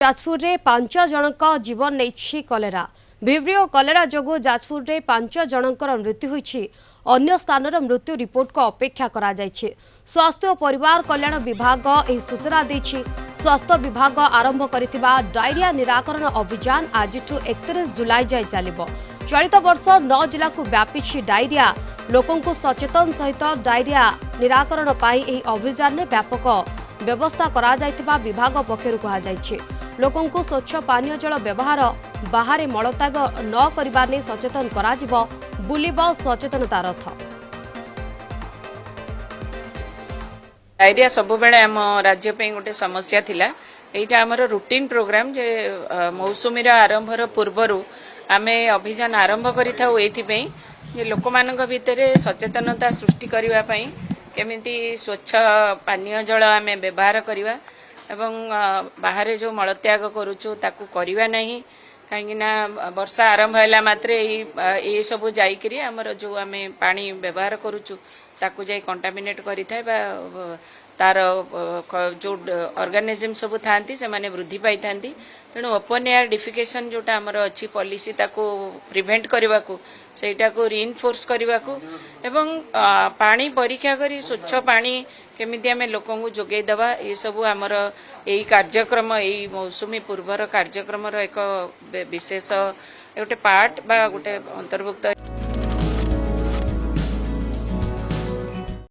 जाजपुर रे 5 जनक जीवन नहीं कलेरा भिब्रियो कलेरा जोगु जाजपुर रे 5 जनकर मृत्यु होईछि। अन्य स्थानर मृत्यु रिपोर्ट को अपेक्षा करा जायछि। स्वास्थ्य और परिवार कल्याण विभाग एही सूचना दैछि। स्वास्थ्य विभाग आरंभ करिथिबा डायरिया निराकरण अभियान आज 31 जुलाई जाय चलिबो। चलित वर्ष 9 जिला को व्यापी डायरिया लोकों को सचेतन सहित डायरिया निराकरण पाई एही अभियान में व्यापक व्यवस्था करा जायथिबा विभाग पक्षरु कहा जायछि। लोकों को स्वच्छ पानीय जल व्यवहार बाहर मलत्याग न करिबा ने सचेतन करा जिवो बुलिबो सचेतनता रथ। डायरिया सब बेले आम राज्य पे गोटे समस्या थिला। एटा हमर रूटीन प्रोग्राम जे मौसुमी आरंभर पूर्वरु आमे अभियान आरंभ करिथाउ एथि पे जे लोकमानक भितरे सचेतनता सृष्टि करिवा पई केमिति स्वच्छ पानीय जल आमे व्यवहार करिवा एवं बाहर जो मलत्याग करूचु ताकू करिवा नहीं कहीं वर्षा आरंभ है मात्रे ये सब जाइकरी आमर जो आमे पानी व्यवहार करूचु ताकू जाई कंटामिनेट करि थाए बा तार जो ऑर्गेनिज्म सब थांती से माने वृद्धि पाई थांती। तेणु ओपन एयर डिफिकेशन जोटा आमर अच्छी पॉलिसी ताकू प्रिवेंट करने को सेटा को रीइंफोर्स करने को एवं पानी परीक्षा करी स्वच्छ पानी केमिति आमे लोकों को जोगै दबा ये सब आमर यही कार्यक्रम यही मौसुमी पूर्वर कार्यक्रम एक विशेष गोटे पार्ट बा गोटे अंतर्भुक्त।